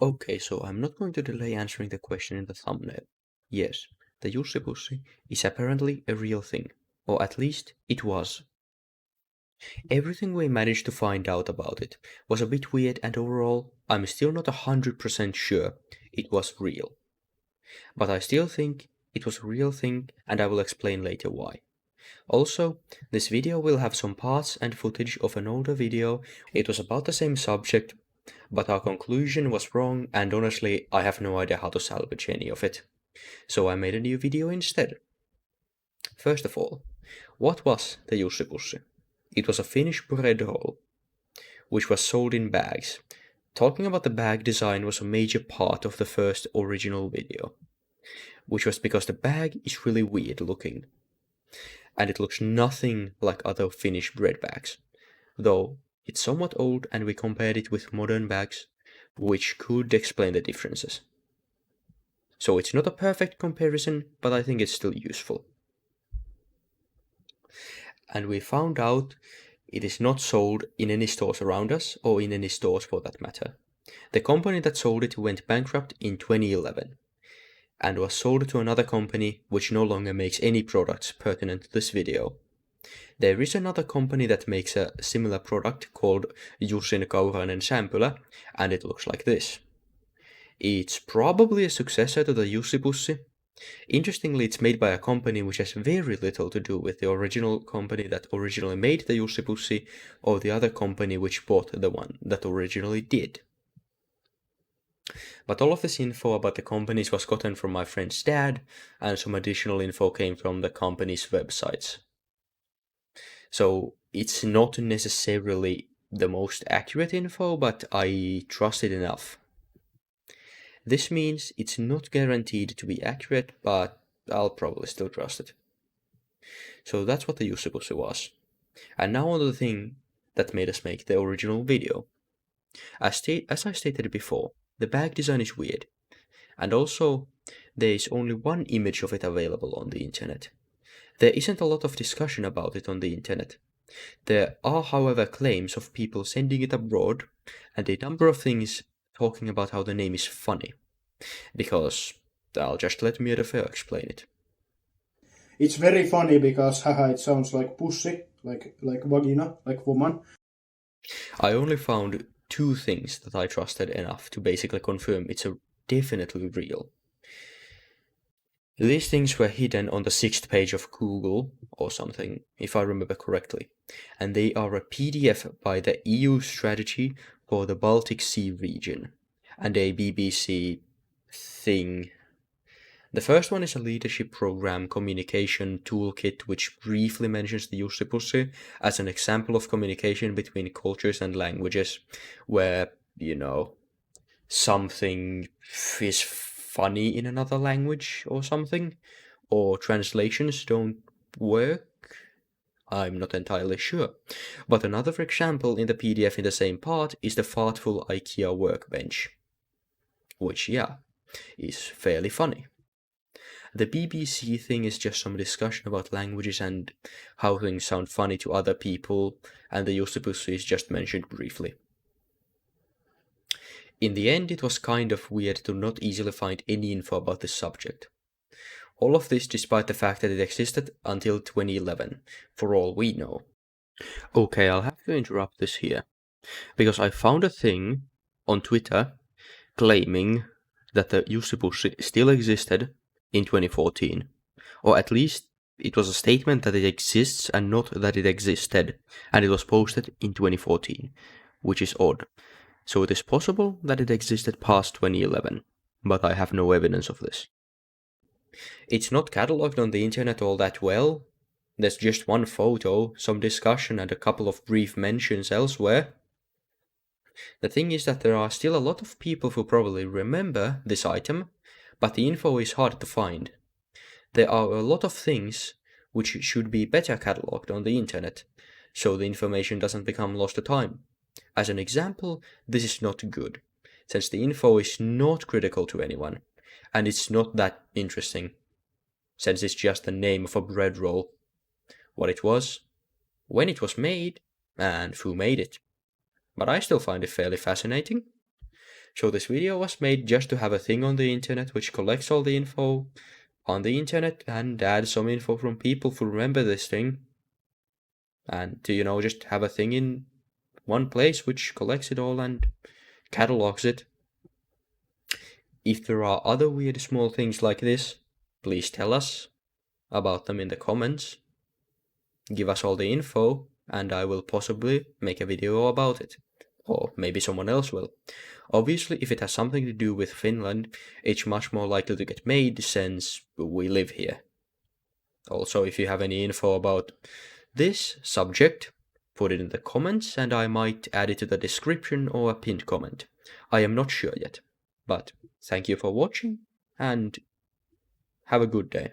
Okay, so I'm not going to delay answering the question in the thumbnail. Yes, the Jussipussi is apparently a real thing, or at least it was. Everything we managed to find out about it was a bit weird, and overall, I'm still not 100% sure it was real. But I still think it was a real thing, and I will explain later why. Also, this video will have some parts and footage of an older video. It was about the same subject, but our conclusion was wrong, and honestly, I have no idea how to salvage any of it. So I made a new video instead. First of all, what was the Jussipussi? It was a Finnish bread roll, which was sold in bags. Talking about the bag design was a major part of the first original video, which was because the bag is really weird looking, and it looks nothing like other Finnish bread bags, though it's somewhat old and we compared it with modern bags, which could explain the differences. So it's not a perfect comparison, but I think it's still useful. And we found out it is not sold in any stores around us, or in any stores for that matter. The company that sold it went bankrupt in 2011, and was sold to another company which no longer makes any products pertinent to this video. There is another company that makes a similar product called Jussin Kaurainen Sämpylä, and it looks like this. It's probably a successor to the Jussipussi. Interestingly, it's made by a company which has very little to do with the original company that originally made the Jussipussi, or the other company which bought the one that originally did. But all of this info about the companies was gotten from my friend's dad, and some additional info came from the company's websites. So it's not necessarily the most accurate info, but I trust it enough. This means it's not guaranteed to be accurate, but I'll probably still trust it. So that's what the Jussipussi was. And now on to the thing that made us make the original video. As I stated before, the bag design is weird. And also, there is only one image of it available on the internet. There isn't a lot of discussion about it on the internet. There are, however, claims of people sending it abroad, and a number of things talking about how the name is funny. Because I'll just let Mia Fair explain it. It's very funny because haha, it sounds like pussy, like vagina, like woman. I only found two things that I trusted enough to basically confirm it's definitely real. These things were hidden on the 6th page of Google or something, if I remember correctly, and they are a PDF by the EU strategy for the Baltic Sea region, and a BBC thing. The first one is a leadership program communication toolkit which briefly mentions the Jussipussi as an example of communication between cultures and languages, where, something is funny in another language or something, or translations don't work. I'm not entirely sure. But another example in the PDF in the same part is the Fartful IKEA workbench, which, is fairly funny. The BBC thing is just some discussion about languages and how things sound funny to other people, and the Jussipussi is just mentioned briefly. In the end, it was kind of weird to not easily find any info about this subject. All of this despite the fact that it existed until 2011, for all we know. Okay, I'll have to interrupt this here, because I found a thing on Twitter claiming that the Jussipussi still existed in 2014, or at least it was a statement that it exists and not that it existed, and it was posted in 2014, which is odd. So it is possible that it existed past 2011, but I have no evidence of this. It's not catalogued on the internet all that well. There's just one photo, some discussion, and a couple of brief mentions elsewhere. The thing is that there are still a lot of people who probably remember this item, but the info is hard to find. There are a lot of things which should be better catalogued on the internet, so the information doesn't become lost to time. As an example, this is not good, since the info is not critical to anyone, and it's not that interesting, since it's just the name of a bread roll, what it was, when it was made, and who made it. But I still find it fairly fascinating. So this video was made just to have a thing on the internet which collects all the info on the internet and adds some info from people who remember this thing. And to, just have a thing in one place which collects it all and catalogs it. If there are other weird small things like this, please tell us about them in the comments. Give us all the info, and I will possibly make a video about it. Or maybe someone else will. Obviously, if it has something to do with Finland, it's much more likely to get made since we live here. Also, if you have any info about this subject, put it in the comments and I might add it to the description or a pinned comment. I am not sure yet, but thank you for watching and have a good day.